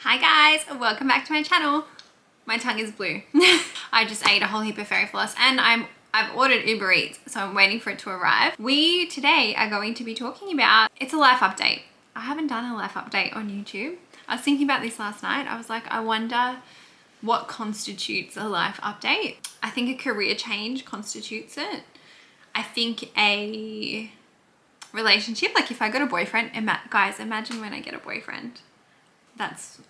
Hi guys, welcome back to my channel. My tongue is blue. I just ate a whole heap of fairy floss and I've ordered Uber Eats, so I'm waiting for it to arrive. We today are going to be talking about, it's a life update. I haven't done a life update on YouTube. I was thinking about this last night. I was like, I wonder what constitutes a life update. I think a career change constitutes it. I think a relationship, like if I got a boyfriend, guys, imagine when I get a boyfriend. That's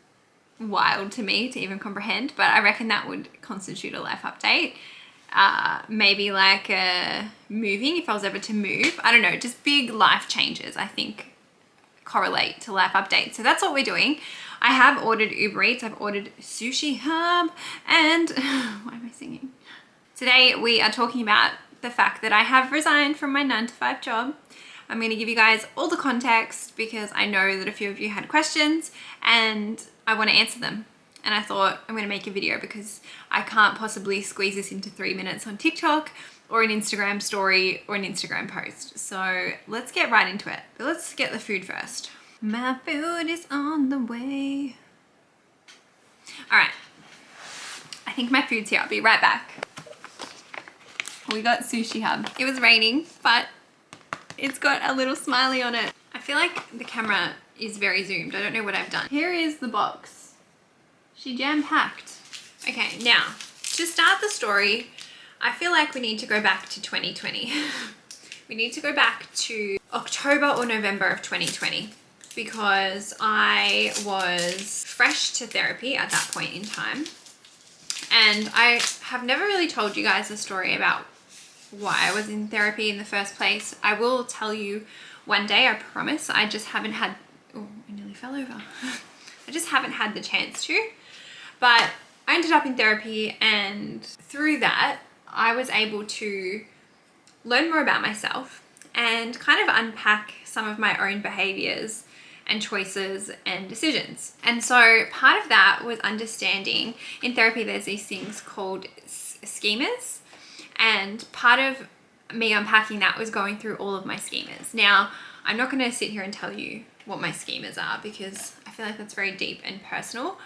wild to me to even comprehend, but I reckon that would constitute a life update. Maybe like moving, if I was ever to move. I don't know, just big life changes I think correlate to life updates. So that's what we're doing. I have ordered Uber Eats, I've ordered Sushi Hub, and why am I singing? Today we are talking about the fact that I have resigned from my 9-to-5 job. I'm going to give you guys all the context because I know that a few of you had questions and I want to answer them. And I thought I'm going to make a video because I can't possibly squeeze this into 3 minutes on TikTok or an Instagram story or an Instagram post. So let's get right into it. But let's get the food first. My food is on the way. All right. I think my food's here. I'll be right back. We got Sushi Hub. It was raining, but it's got a little smiley on it. I feel like the camera is very zoomed. I don't know what I've done. Here is the box. She jam-packed. Okay, now, to start the story, I feel like we need to go back to 2020. We need to go back to October or November of 2020 because I was fresh to therapy at that point in time. And I have never really told you guys a story about why I was in therapy in the first place. I will tell you one day, I promise. I just haven't had, oh, I nearly fell over. I just haven't had the chance to. But I ended up in therapy, and through that, I was able to learn more about myself and kind of unpack some of my own behaviors and choices and decisions. And so part of that was understanding, in therapy there's these things called schemas, and part of me unpacking that was going through all of my schemas. Now, I'm not going to sit here and tell you what my schemas are because I feel like that's very deep and personal,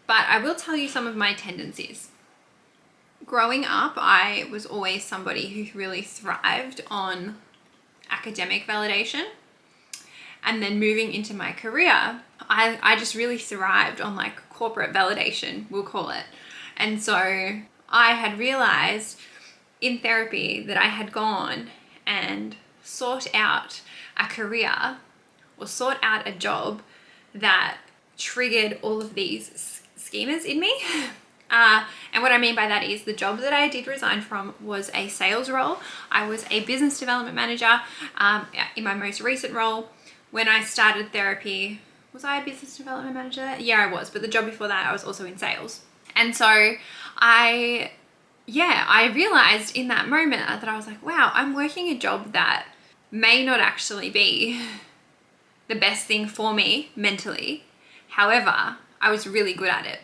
but I will tell you some of my tendencies. Growing up, I was always somebody who really thrived on academic validation. And then moving into my career, I just really thrived on like corporate validation, we'll call it. And so I had realized in therapy that I had gone and sought out a career or sought out a job that triggered all of these schemas in me. And what I mean by that is the job that I did resign from was a sales role. I was a business development manager in my most recent role. When I started therapy, was I a business development manager there? Yeah, I was, but the job before that I was also in sales. And so I realized in that moment that I was like, wow, I'm working a job that may not actually be the best thing for me mentally. However, I was really good at it.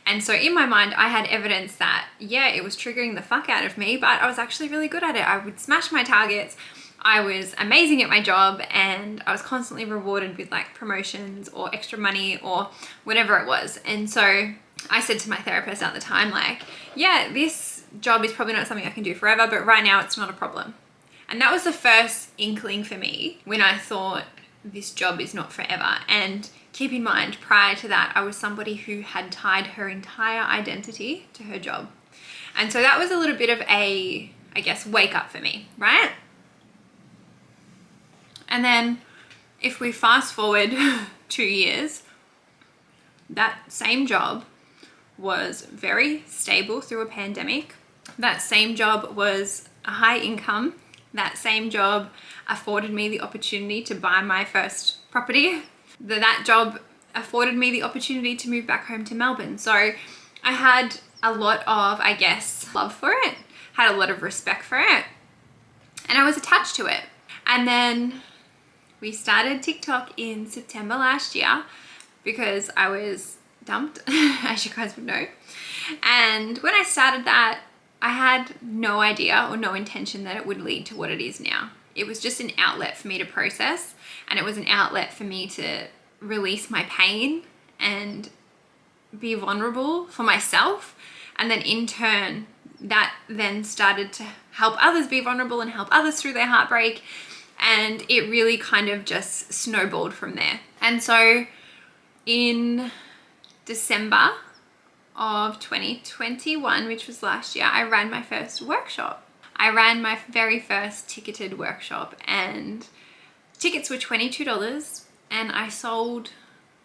And so in my mind, I had evidence that, yeah, it was triggering the fuck out of me, but I was actually really good at it. I would smash my targets. I was amazing at my job, and I was constantly rewarded with like promotions or extra money or whatever it was. And so I said to my therapist at the time, like, yeah, this job is probably not something I can do forever, but right now it's not a problem. And that was the first inkling for me when I thought this job is not forever. And keep in mind, prior to that, I was somebody who had tied her entire identity to her job. And so that was a little bit of a, I guess, wake up for me, right? And then if we fast forward 2 years, that same job was very stable through a pandemic. That same job was a high income. That same job afforded me the opportunity to buy my first property. That job afforded me the opportunity to move back home to Melbourne. So I had a lot of, I guess, love for it, had a lot of respect for it, and I was attached to it. And then we started TikTok in September last year because I was dumped, as you guys would know. And when I started that, I had no idea or no intention that it would lead to what it is now. It was just an outlet for me to process, and it was an outlet for me to release my pain and be vulnerable for myself, and then in turn that then started to help others be vulnerable and help others through their heartbreak, and it really kind of just snowballed from there. And so in December of 2021, which was last year, I ran my first workshop. I ran my very first ticketed workshop, and tickets were $22, and I sold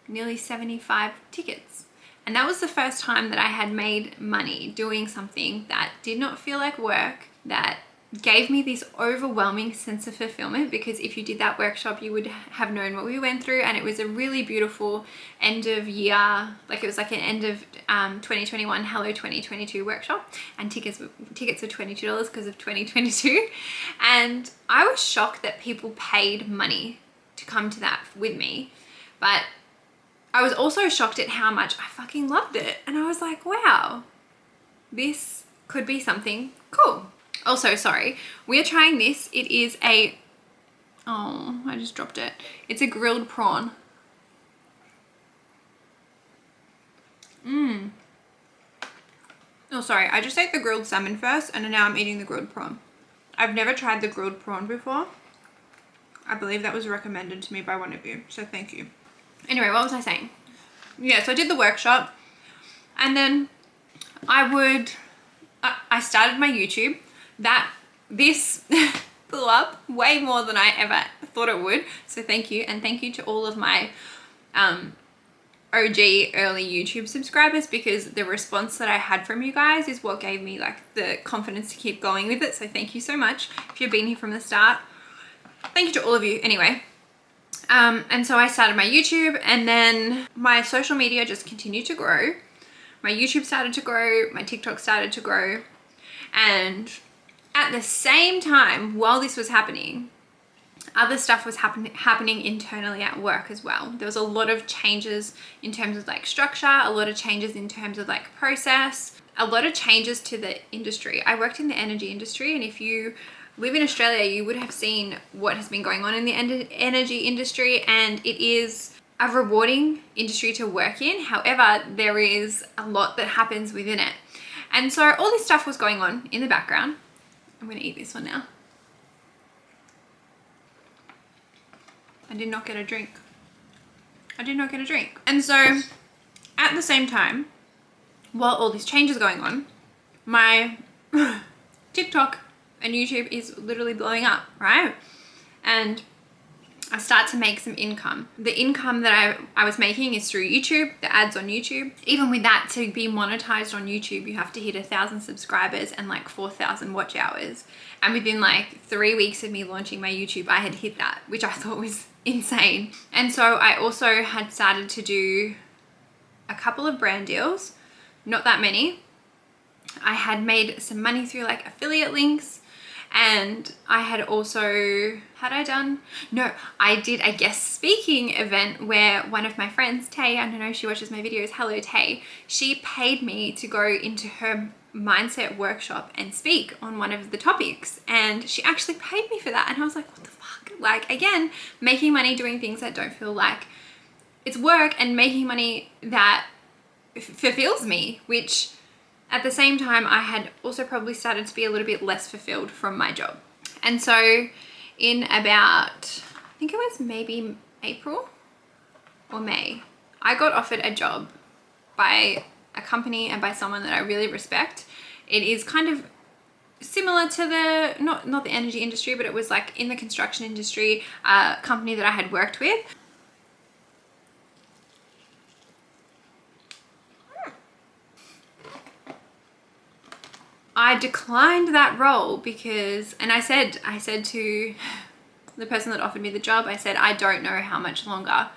nearly 75 tickets. And that was the first time that I had made money doing something that did not feel like work, that gave me this overwhelming sense of fulfillment, because if you did that workshop, you would have known what we went through. And it was a really beautiful end of year, like it was like an end of 2021, hello 2022 workshop, and tickets were $22 because of 2022. And I was shocked that people paid money to come to that with me, but I was also shocked at how much I fucking loved it. And I was like, wow, this could be something cool. Also, sorry, we are trying this. It is a, oh, I just dropped it. It's a grilled prawn. Oh, sorry, I just ate the grilled salmon first, and now I'm eating the grilled prawn. I've never tried the grilled prawn before. I believe that was recommended to me by one of you, so thank you. Anyway, what was I saying? Yeah, so I did the workshop, and then I started my YouTube. This blew up way more than I ever thought it would. So thank you. And thank you to all of my OG early YouTube subscribers, because the response that I had from you guys is what gave me like the confidence to keep going with it. So thank you so much. If you've been here from the start, thank you to all of you. Anyway, and so I started my YouTube, and then my social media just continued to grow. My YouTube started to grow, my TikTok started to grow, and at the same time, while this was happening, other stuff was happening internally at work as well. There was a lot of changes in terms of like structure, a lot of changes in terms of like process, a lot of changes to the industry. I worked in the energy industry, and if you live in Australia, you would have seen what has been going on in the energy industry, and it is a rewarding industry to work in. However, there is a lot that happens within it. And so all this stuff was going on in the background. I'm going to eat this one now. I did not get a drink. And so at the same time, while all this change is going on, my TikTok and YouTube is literally blowing up, right? And I start to make some income. The income that I was making is through YouTube, the ads on YouTube. Even with that, to be monetized on YouTube, you have to hit 1,000 subscribers and like 4,000 watch hours. And within like 3 weeks of me launching my YouTube, I had hit that, which I thought was insane. And so I also had started to do a couple of brand deals, not that many. I had made some money through like affiliate links. And I had also, I did a guest speaking event where one of my friends, Tay, I don't know if she watches my videos, hello Tay, she paid me to go into her mindset workshop and speak on one of the topics. And she actually paid me for that. And I was like, what the fuck? Like, again, making money doing things that don't feel like it's work, and making money that fulfills me, which at the same time, I had also probably started to be a little bit less fulfilled from my job. And so in about, I think it was maybe April or May, I got offered a job by a company and by someone that I really respect. It is kind of similar to the, not the energy industry, but it was like in the construction industry, a company that I had worked with. I declined that role because, and I said to the person that offered me the job, I said, I don't know how much longer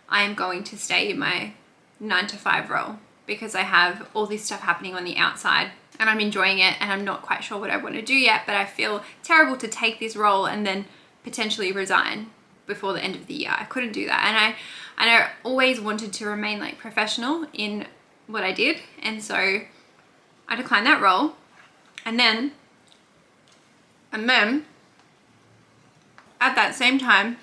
I am going to stay in my 9-to-5 role, because I have all this stuff happening on the outside and I'm enjoying it, and I'm not quite sure what I want to do yet, but I feel terrible to take this role and then potentially resign before the end of the year. I couldn't do that. And I always wanted to remain like professional in what I did. And so I declined that role. And then at that same time,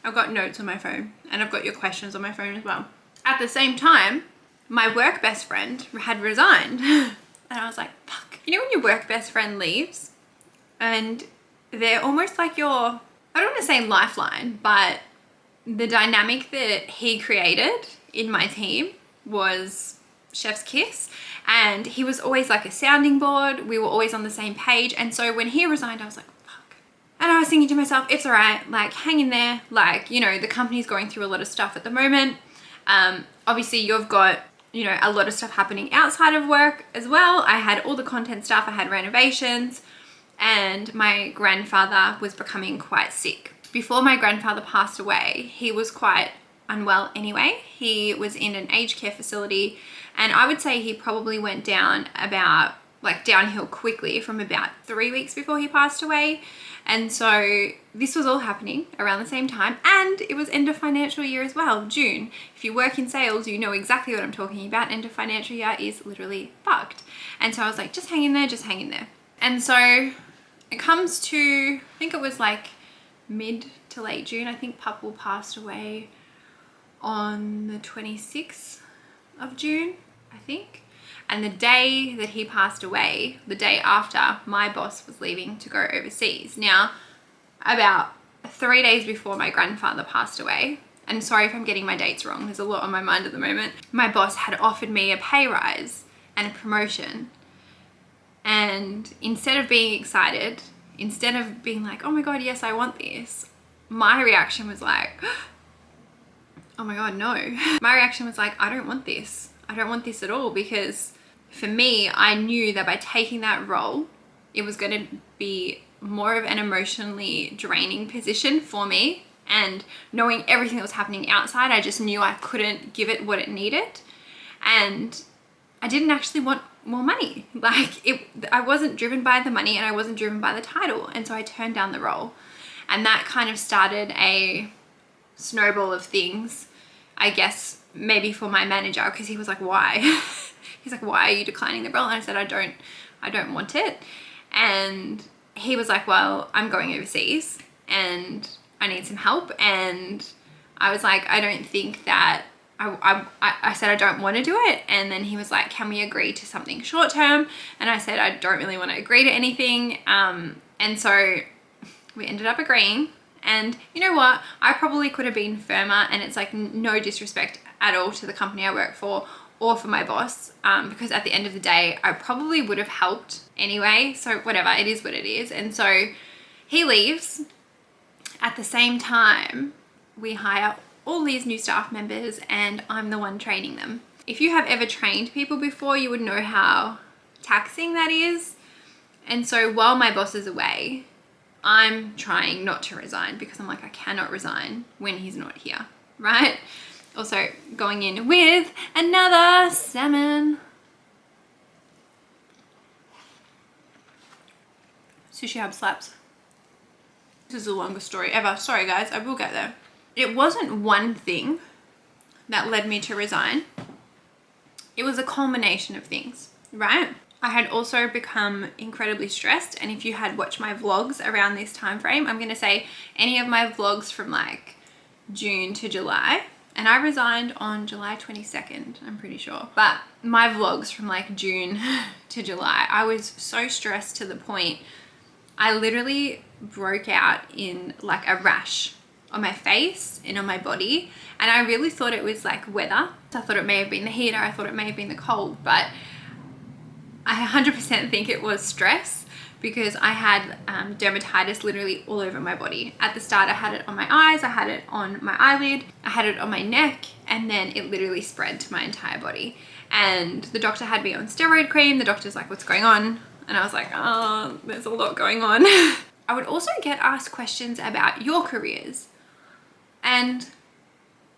I've got notes on my phone, and I've got your questions on my phone as well. At the same time, my work best friend had resigned. And I was like, fuck. You know when your work best friend leaves and they're almost like your, I don't want to say lifeline, but the dynamic that he created in my team was chef's kiss. And he was always like a sounding board. We were always on the same page. And so when he resigned, I was like, fuck. And I was thinking to myself, it's all right. Like, hang in there. Like, you know, the company's going through a lot of stuff at the moment. Obviously you've got, you know, a lot of stuff happening outside of work as well. I had all the content stuff. I had renovations, and my grandfather was becoming quite sick. Before my grandfather passed away, he was quite unwell anyway. He was in an aged care facility, and I would say he probably went down about, like, downhill quickly from about 3 weeks before he passed away. And so this was all happening around the same time, and it was end of financial year as well, June. If you work in sales, you know exactly what I'm talking about. End of financial year is literally fucked. And so I was like, just hang in there, just hang in there. And so it comes to, I think it was like mid to late June. I think Papa passed away on the 26th of June, I think. And the day that he passed away, the day after, my boss was leaving to go overseas. Now, about 3 days before my grandfather passed away, and sorry if I'm getting my dates wrong, there's a lot on my mind at the moment, my boss had offered me a pay rise and a promotion. And instead of being excited, instead of being like, oh my God, yes, I want this, my reaction was like, oh my God, no. My reaction was like, I don't want this. I don't want this at all, because for me, I knew that by taking that role, it was going to be more of an emotionally draining position for me. And knowing everything that was happening outside, I just knew I couldn't give it what it needed. And I didn't actually want more money. Like, I wasn't driven by the money, and I wasn't driven by the title. And so I turned down the role. And that kind of started a snowball of things, I guess, maybe for my manager, because he was like, why? He's like, why are you declining the role? And I said, I don't want it. And he was like, well, I'm going overseas and I need some help. And I was like, I don't think that, I said, I don't want to do it. And then he was like, can we agree to something short term? And I said, I don't really want to agree to anything. And so we ended up agreeing. And you know what? I probably could have been firmer, and it's like no disrespect at all to the company I work for or for my boss, because at the end of the day, I probably would have helped anyway. So whatever, it is what it is. And so he leaves. At the same time, we hire all these new staff members, and I'm the one training them. If you have ever trained people before, you would know how taxing that is. And so while my boss is away, I'm trying not to resign, because I'm like, I cannot resign when he's not here, right? Also going in with another salmon. Sushi hub slaps. This is the longest story ever. Sorry guys, I will get there. It wasn't one thing that led me to resign. It was a culmination of things, right? I had also become incredibly stressed, and if you had watched my vlogs around this time frame, I'm gonna say any of my vlogs from like June to July, and I resigned on July 22nd, I'm pretty sure. But my vlogs from like June to July, I was so stressed to the point I literally broke out in like a rash on my face and on my body, and I really thought it was like weather. I thought it may have been the heat, or I thought it may have been the cold, but I 100% think it was stress, because I had dermatitis literally all over my body. At the start, I had it on my eyes, I had it on my eyelid, I had it on my neck, and then it literally spread to my entire body. And the doctor had me on steroid cream. The doctor's like, what's going on? And I was like, oh, there's a lot going on. I would also get asked questions about your careers. And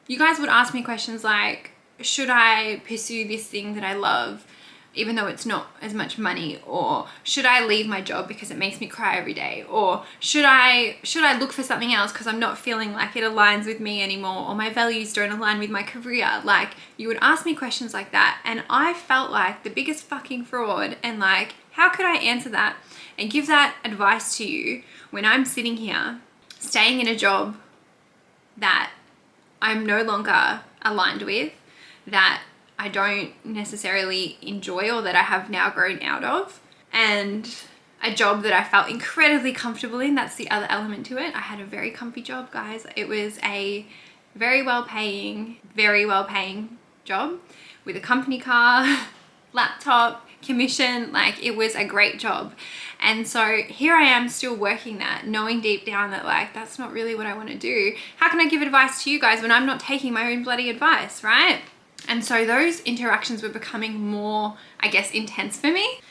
you guys would ask me questions like, should I pursue this thing that I love, even though it's not as much money? Or should I leave my job because it makes me cry every day? Or should I look for something else because I'm not feeling like it aligns with me anymore, or my values don't align with my career? Like, you would ask me questions like that, and I felt like the biggest fucking fraud. And like, how could I answer that and give that advice to you when I'm sitting here staying in a job that I'm no longer aligned with, that I don't necessarily enjoy or that I have now grown out of, and a job that I felt incredibly comfortable in. That's the other element to it. I had a very comfy job, guys. It was a very well paying job with a company car, laptop, commission. Like, it was a great job. And so here I am still working that, knowing deep down that like, that's not really what I want to do. How can I give advice to you guys when I'm not taking my own bloody advice, right? And so those interactions were becoming more, I guess, intense for me.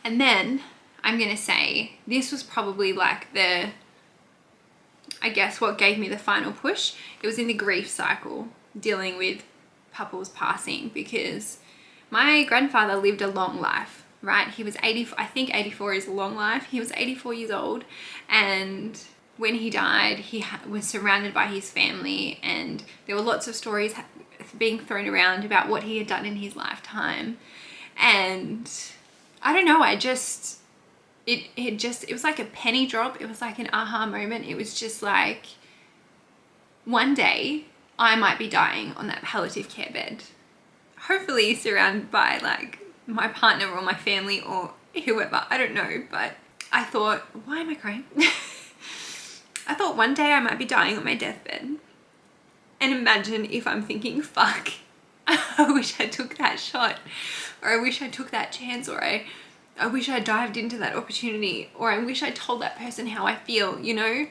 And then I'm going to say this was probably like I guess what gave me the final push. It was in the grief cycle, dealing with Papa's passing, because my grandfather lived a long life, right? He was 80, I think 84 is a long life. He was 84 years old, and when he died, he was surrounded by his family, and there were lots of stories being thrown around about what he had done in his lifetime. And I don't know, it was like a penny drop. It was like an aha moment. It was just like, one day I might be dying on that palliative care bed, hopefully surrounded by like my partner or my family or whoever, I don't know. But I thought, why am I crying? I thought one day I might be dying on my deathbed, and imagine if I'm thinking, fuck, I wish I took that shot, or I wish I took that chance, or I wish I dived into that opportunity, or I wish I told that person how I feel, you know?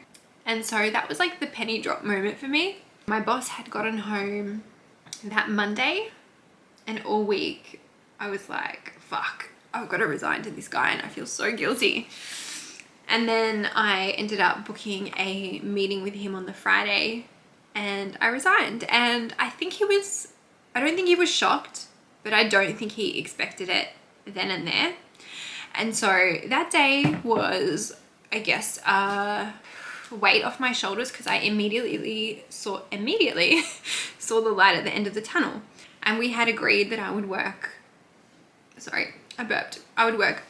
And so that was like the penny drop moment for me. My boss had gotten home that Monday, and all week I was like, fuck, I've got to resign to this guy, and I feel so guilty. And then I ended up booking a meeting with him on the Friday, and I resigned. And I don't think he was shocked, but I don't think he expected it then and there. And so that day was, I guess, weight off my shoulders, because I immediately saw the light at the end of the tunnel. And we had agreed that I would work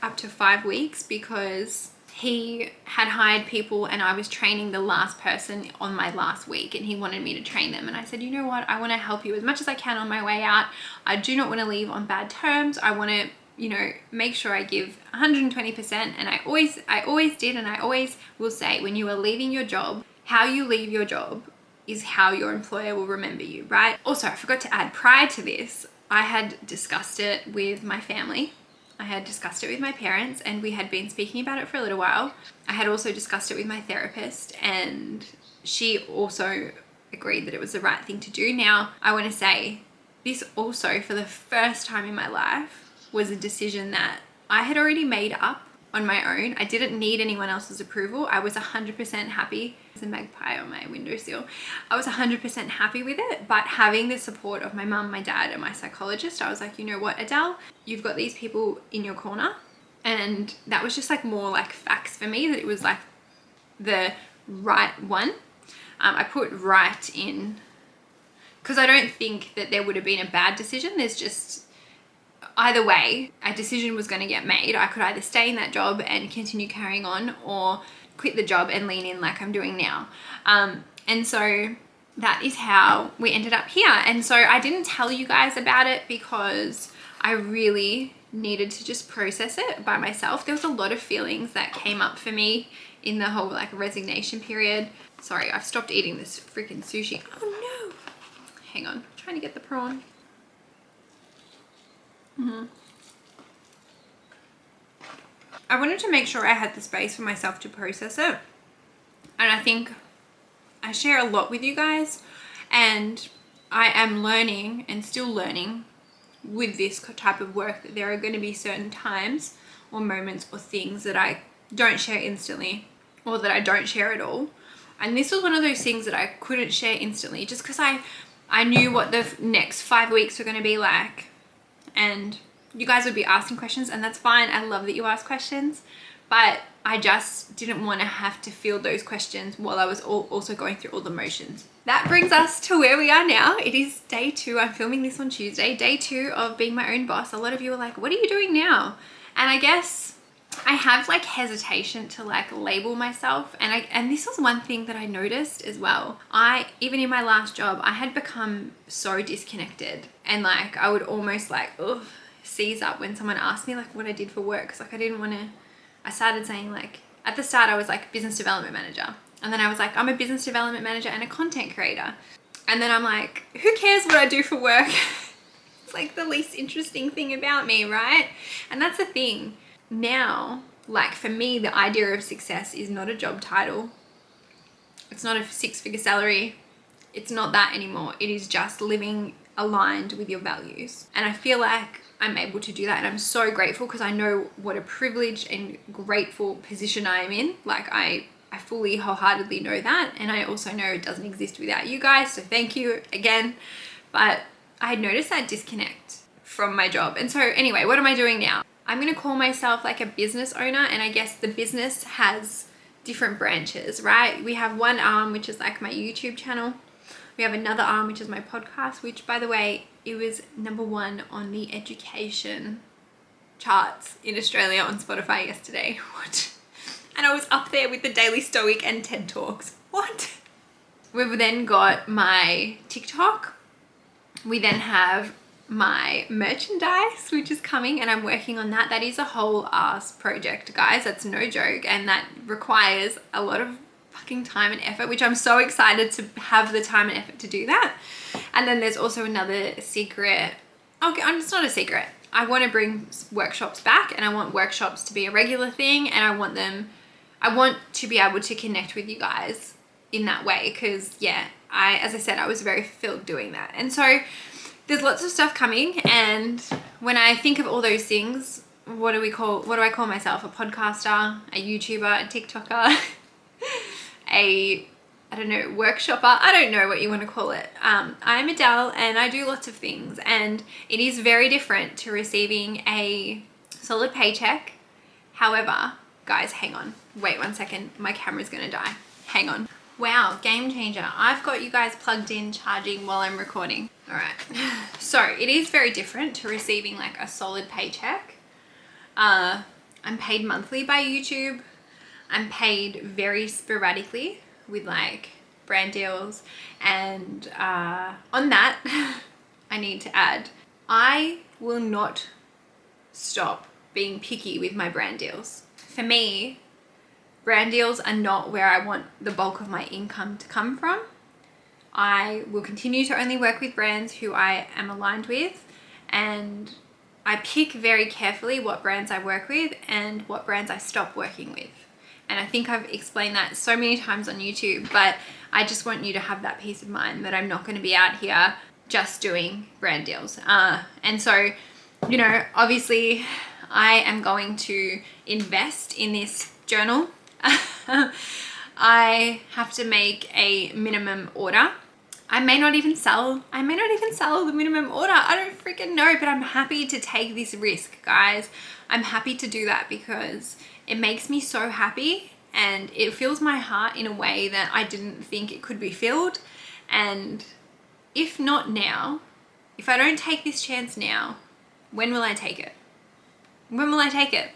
up to 5 weeks, because he had hired people and I was training the last person on my last week, and he wanted me to train them. And I said, you know what, I want to help you as much as I can on my way out. I do not want to leave on bad terms. I want to, you know, make sure I give 120%. And I always did, and I always will say, when you are leaving your job, how you leave your job is how your employer will remember you, right? Also, I forgot to add, prior to this, I had discussed it with my family. I had discussed it with my parents, and we had been speaking about it for a little while. I had also discussed it with my therapist, and she also agreed that it was the right thing to do. Now, I want to say this also, for the first time in my life, was a decision that I had already made up on my own. I didn't need anyone else's approval. I was 100% happy. There's a magpie on my windowsill. I was 100% happy with it, but having the support of my mum, my dad, and my psychologist, I was like, you know what, Adele, you've got these people in your corner. And that was just like more like facts for me, that it was like the right one. I put right in because I don't think that there would have been a bad decision. There's just, either way, a decision was going to get made. I could either stay in that job and continue carrying on, or quit the job and lean in like I'm doing now. And so that is how we ended up here. And so I didn't tell you guys about it because I really needed to just process it by myself. There was a lot of feelings that came up for me in the whole like resignation period. Sorry, I've stopped eating this freaking sushi. Oh no. Hang on, I'm trying to get the prawn. I wanted to make sure I had the space for myself to process it. And I think I share a lot with you guys, and I am learning and still learning with this type of work that there are going to be certain times or moments or things that I don't share instantly, or that I don't share at all. And this was one of those things that I couldn't share instantly, just because I knew what the next 5 weeks were going to be like. And you guys would be asking questions, and that's fine. I love that you ask questions, but I just didn't want to have to field those questions while I was also going through all the motions. That brings us to where we are now. It is day 2. I'm filming this on Tuesday, day 2 of being my own boss. A lot of you are like, what are you doing now? And I guess I have like hesitation to like label myself, and this was one thing that I noticed as well. Even in my last job, I had become so disconnected, and like I would almost like seize up when someone asked me like what I did for work, because like I didn't want to. I started saying like, at the start I was like business development manager, and then I was like, I'm a business development manager and a content creator, and then I'm like, who cares what I do for work? It's like the least interesting thing about me, right? And that's the thing. Now, like for me, the idea of success is not a job title. It's not a 6-figure salary. It's not that anymore. It is just living aligned with your values. And I feel like I'm able to do that. And I'm so grateful, because I know what a privileged and grateful position I am in. Like I fully wholeheartedly know that. And I also know it doesn't exist without you guys. So thank you again. But I had noticed that disconnect from my job. And so anyway, what am I doing now? I'm going to call myself like a business owner, and I guess the business has different branches, right? We have one arm, which is like my YouTube channel. We have another arm, which is my podcast, which by the way, it was #1 on the education charts in Australia on Spotify yesterday. What? And I was up there with the Daily Stoic and TED Talks. What? We've then got my TikTok. We then have my merchandise, which is coming, and I'm working on that. That is a whole ass project, guys. That's no joke, and that requires a lot of fucking time and effort, which I'm so excited to have the time and effort to do that. And then there's also another secret. Okay, it's not a secret. I want to bring workshops back, and I want workshops to be a regular thing, and I want to be able to connect with you guys in that way, because yeah, as I said, I was very fulfilled doing that. And so there's lots of stuff coming, and when I think of all those things, what do I call myself? A podcaster, a YouTuber, a TikToker, I don't know, workshopper. I don't know what you want to call it. I'm Adele, and I do lots of things, and it is very different to receiving a solid paycheck. However, guys, hang on. Wait 1 second. My camera's gonna die. Hang on. Wow, game changer. I've got you guys plugged in, charging while I'm recording. All right. So it is very different to receiving like a solid paycheck. I'm paid monthly by YouTube. I'm paid very sporadically with like brand deals. And on that, I need to add, I will not stop being picky with my brand deals. For me, brand deals are not where I want the bulk of my income to come from. I will continue to only work with brands who I am aligned with, and I pick very carefully what brands I work with and what brands I stop working with. And I think I've explained that so many times on YouTube, but I just want you to have that peace of mind that I'm not going to be out here just doing brand deals. And so, you know, obviously I am going to invest in this journal. I have to make a minimum order. I may not even sell the minimum order. I don't freaking know, but I'm happy to take this risk, guys. I'm happy to do that because it makes me so happy, and it fills my heart in a way that I didn't think it could be filled. And if not now, if I don't take this chance now, when will I take it? When will I take it?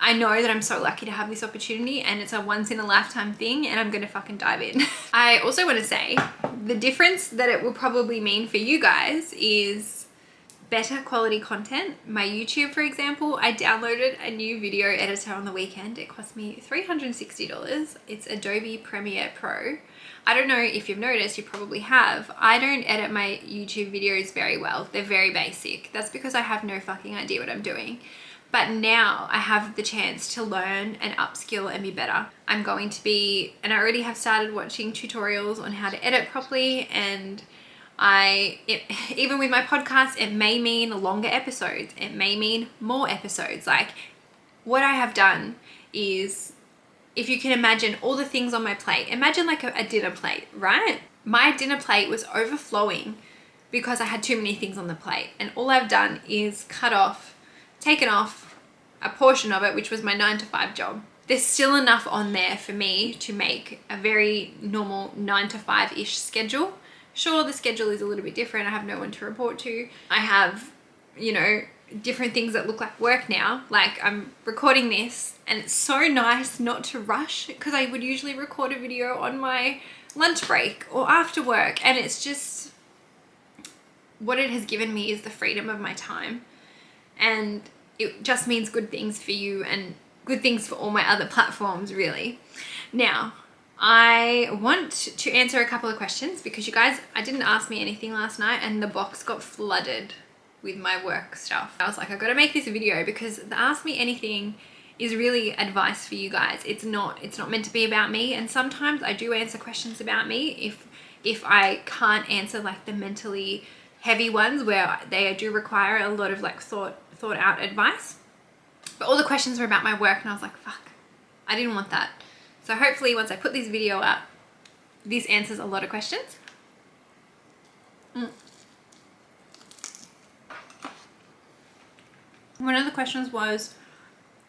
I know that I'm so lucky to have this opportunity, and it's a once in a lifetime thing, and I'm gonna fucking dive in. I also want to say the difference that it will probably mean for you guys is better quality content. My YouTube, for example, I downloaded a new video editor on the weekend. It cost me $360. It's Adobe Premiere Pro. I don't know if you've noticed, you probably have. I don't edit my YouTube videos very well. They're very basic. That's because I have no fucking idea what I'm doing. But now I have the chance to learn and upskill and be better. I'm going to be, and I already have started watching tutorials on how to edit properly, and even with my podcast, it may mean longer episodes. It may mean more episodes. Like, what I have done is, if you can imagine all the things on my plate, imagine like a dinner plate, right? My dinner plate was overflowing because I had too many things on the plate. And all I've done is taken off a portion of it, which was my 9-to-5 job. There's still enough on there for me to make a very normal 9-to-5-ish schedule. Sure, the schedule is a little bit different. I have no one to report to. I have, you know, different things that look like work now. Like I'm recording this and it's so nice not to rush, because I would usually record a video on my lunch break or after work, and it's just, what it has given me is the freedom of my time, and it just means good things for you and good things for all my other platforms, really. Now, I want to answer a couple of questions because you guys, I didn't ask me anything last night and the box got flooded with my work stuff. I was like, I gotta make this video because the Ask Me Anything is really advice for you guys. It's not meant to be about me, and sometimes I do answer questions about me if I can't answer like the mentally heavy ones where they do require a lot of like thought out advice. But all the questions were about my work and I was like, fuck, I didn't want that. So hopefully once I put this video up, this answers a lot of questions. One of the questions was,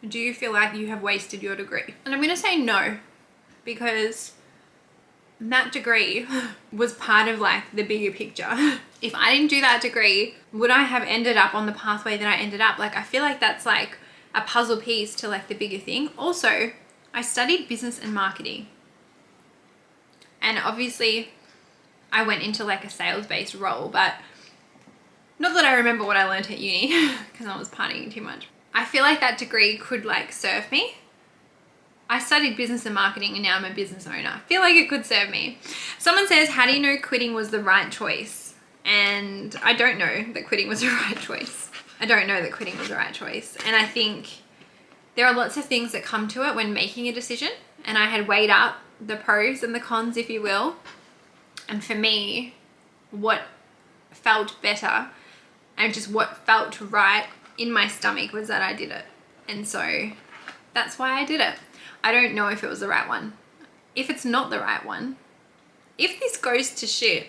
do you feel like you have wasted your degree? And I'm going to say no, because that degree was part of like the bigger picture. If I didn't do that degree, would I have ended up on the pathway that I ended up? Like, I feel like that's like a puzzle piece to like the bigger thing. Also, I studied business and marketing. And obviously I went into like a sales-based role, but not that I remember what I learned at uni because I was partying too much. I feel like that degree could like serve me. I studied business and marketing and now I'm a business owner. I feel like it could serve me. Someone says, how do you know quitting was the right choice? And I don't know that quitting was the right choice. I don't know that quitting was the right choice. And I think there are lots of things that come to it when making a decision. And I had weighed up the pros and the cons, if you will. And for me, what felt better and just what felt right in my stomach was that I did it. And so that's why I did it. I don't know if it was the right one. If it's not the right one, if this goes to shit,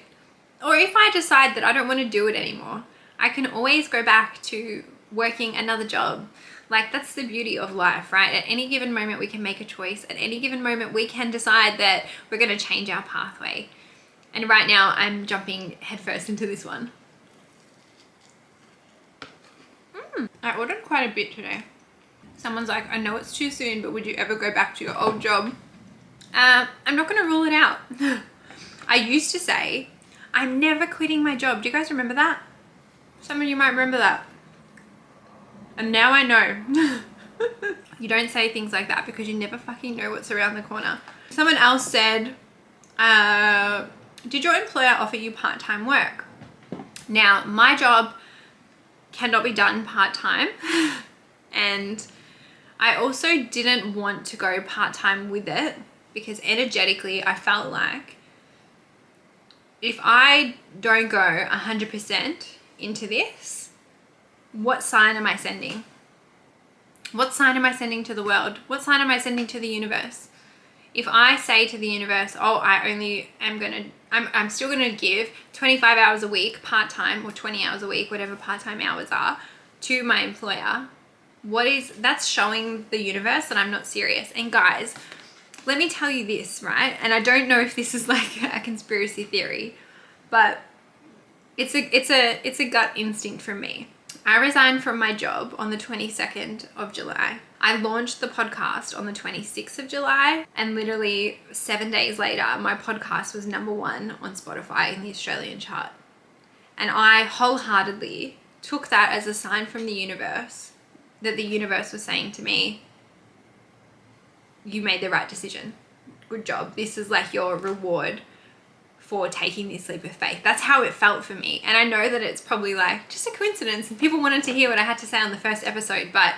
or if I decide that I don't want to do it anymore, I can always go back to working another job. Like, that's the beauty of life, right? At any given moment, we can make a choice. At any given moment, we can decide that we're going to change our pathway. And right now, I'm jumping headfirst into this one. I ordered quite a bit today. Someone's like, I know it's too soon, but would you ever go back to your old job? I'm not going to rule it out. I used to say, I'm never quitting my job. Do you guys remember that? Some of you might remember that. And now I know. You don't say things like that because you never fucking know what's around the corner. Someone else said, did your employer offer you part-time work? Now, my job cannot be done part-time. And I also didn't want to go part-time with it because energetically I felt like if I don't go 100% into this, what sign am I sending? What sign am I sending to the world? What sign am I sending to the universe? If I say to the universe, oh, I'm still gonna give 25 hours a week part-time or 20 hours a week, whatever part-time hours are, to my employer, that's showing the universe that I'm not serious. And guys, let me tell you this, right? And I don't know if this is like a conspiracy theory, but it's a gut instinct from me. I resigned from my job on the 22nd of July. I launched the podcast on the 26th of July, and literally 7 days later, my podcast was #1 on Spotify in the Australian chart. And I wholeheartedly took that as a sign from the universe, that the universe was saying to me, you made the right decision. Good job. This is like your reward for taking this leap of faith. That's how it felt for me. And I know that it's probably like just a coincidence and people wanted to hear what I had to say on the first episode, but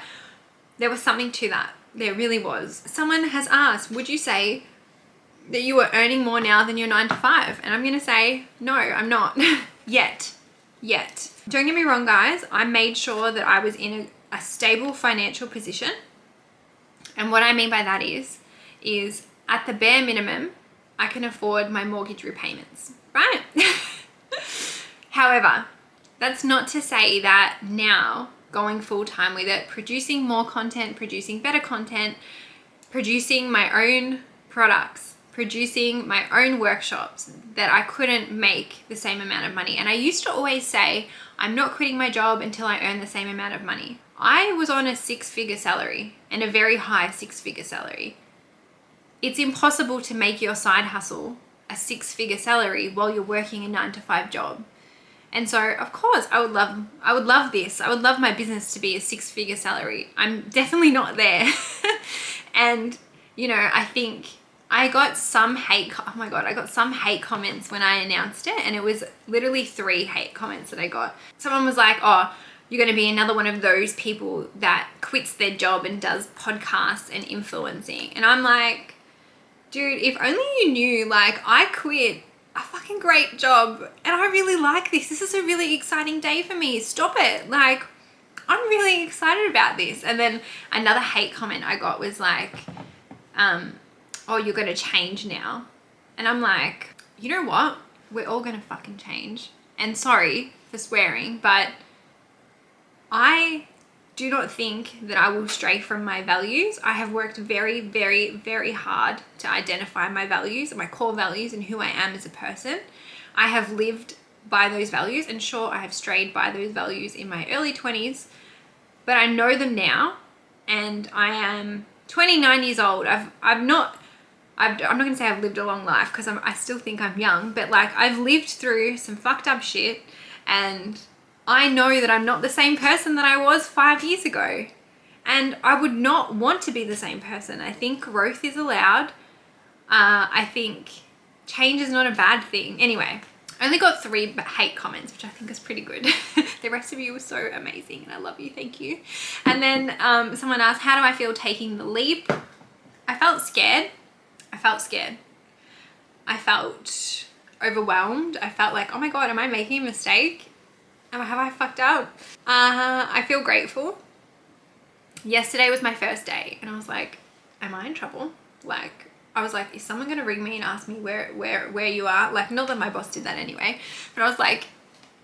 there was something to that. There really was. Someone has asked, would you say that you are earning more now than your 9 to 5? And I'm going to say, no, I'm not. Yet. Don't get me wrong, guys. I made sure that I was in a stable financial position. And what I mean by that is at the bare minimum, I can afford my mortgage repayments, right? However, that's not to say that now going full time with it, producing more content, producing better content, producing my own products, producing my own workshops, that I couldn't make the same amount of money. And I used to always say, I'm not quitting my job until I earn the same amount of money. I was on a 6-figure salary, and a very high 6-figure salary. It's impossible to make your side hustle a 6-figure salary while you're working a 9-to-5 job. And so, of course, I would love this. I would love my business to be a 6-figure salary. I'm definitely not there. And, you know, I think I got some hate. Oh my God, I got some hate comments when I announced it. And it was literally 3 hate comments that I got. Someone was like, oh, you're going to be another one of those people that quits their job and does podcasts and influencing. And I'm like, dude, if only you knew, like, I quit a fucking great job and I really like this. This is a really exciting day for me. Stop it. Like, I'm really excited about this. And then another hate comment I got was like, oh, you're going to change now. And I'm like, you know what? We're all going to fucking change. And sorry for swearing, but I do not think that I will stray from my values. I have worked very, very, very hard to identify my values, my core values, and who I am as a person. I have lived by those values, and sure, I have strayed by those values in my early 20s, but I know them now, and I am 29 years old. I'm not going to say I've lived a long life, because I still think I'm young, but like, I've lived through some fucked up shit, and I know that I'm not the same person that I was 5 years ago. And I would not want to be the same person. I think growth is allowed. I think change is not a bad thing. Anyway, I only got 3 hate comments, which I think is pretty good. The rest of you were so amazing and I love you. Thank you. And then someone asked, how do I feel taking the leap? I felt scared. I felt overwhelmed. I felt like, oh my God, am I making a mistake? Have I fucked up? I feel grateful. Yesterday was my first day and I was like, am I in trouble? Like, I was like, is someone going to ring me and ask me where you are? Like, not that my boss did that anyway, but I was like,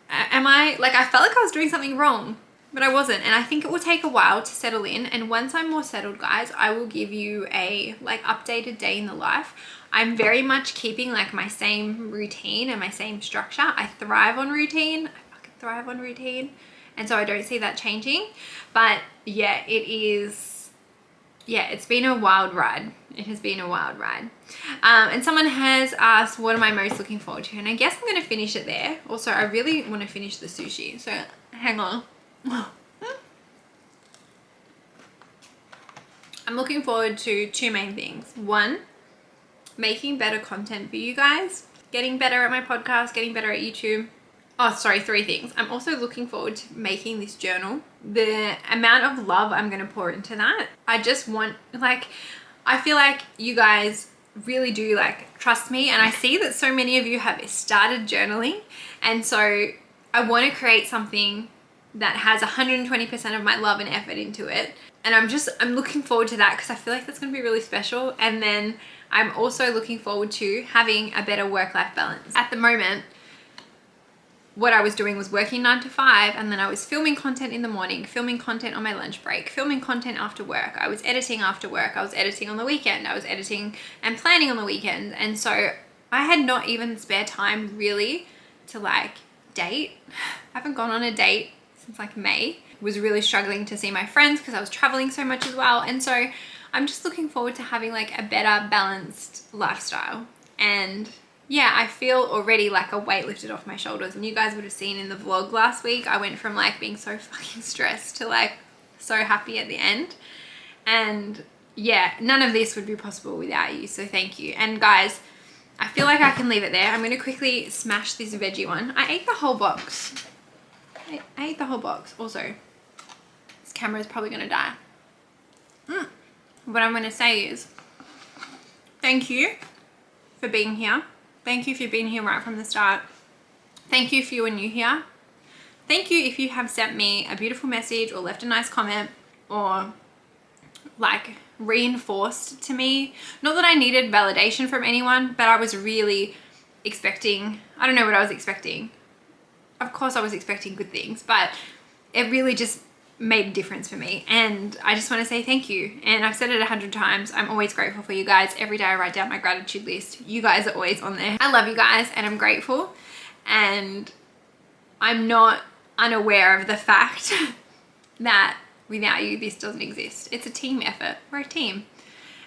am I, like, I felt like I was doing something wrong, but I wasn't. And I think it will take a while to settle in. And once I'm more settled, guys, I will give you a like updated day in the life. I'm very much keeping like my same routine and my same structure. I thrive on routine. And so I don't see that changing. But yeah, it's been a wild ride. It has been a wild ride. And someone has asked, what am I most looking forward to? And I guess I'm going to finish it there. Also, I really want to finish the sushi. So hang on. I'm looking forward to 2 main things. 1, making better content for you guys, getting better at my podcast, getting better at YouTube. Oh, sorry, 3 things. I'm also looking forward to making this journal. The amount of love I'm going to pour into that. I just want, like, I feel like you guys really do like trust me, and I see that so many of you have started journaling, and so I want to create something that has 120% of my love and effort into it. And I'm looking forward to that because I feel like that's going to be really special. And then I'm also looking forward to having a better work-life balance. At the moment, what I was doing was working 9 to 5, and then I was filming content in the morning, filming content on my lunch break, filming content after work. I was editing after work. I was editing on the weekend. I was editing and planning on the weekend. And so I had not even spare time really to like date. I haven't gone on a date since like May. Was really struggling to see my friends because I was traveling so much as well. And so I'm just looking forward to having like a better balanced lifestyle. And yeah, I feel already like a weight lifted off my shoulders. And you guys would have seen in the vlog last week, I went from like being so fucking stressed to like so happy at the end. And yeah, none of this would be possible without you. So thank you. And guys, I feel like I can leave it there. I'm going to quickly smash this veggie one. I ate the whole box. I ate the whole box. Also, this camera is probably going to die. What I'm going to say is thank you for being here. Thank you if you've been here right from the start. Thank you if you are new here. Thank you if you have sent me a beautiful message or left a nice comment or like reinforced to me. Not that I needed validation from anyone, but I was really expecting, I don't know what I was expecting. Of course I was expecting good things, but it really just made a difference for me. And I just want to say thank you. And I've said it 100 times. I'm always grateful for you guys. Every day I write down my gratitude list. You guys are always on there. I love you guys and I'm grateful. And I'm not unaware of the fact that without you, this doesn't exist. It's a team effort. We're a team.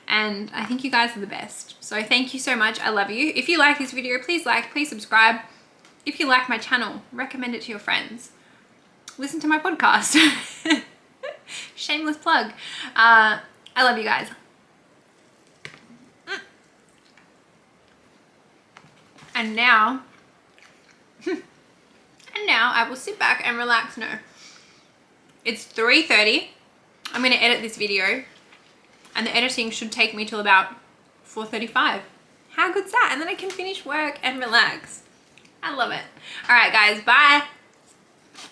And I think you guys are the best. So thank you so much. I love you. If you like this video, please like, please subscribe. If you like my channel, recommend it to your friends. Listen to my podcast. Shameless plug. I love you guys. And now I will sit back and relax. No, it's 3:30. I'm going to edit this video and the editing should take me till about 4:35. How good's that? And then I can finish work and relax. I love it. All right, guys, bye.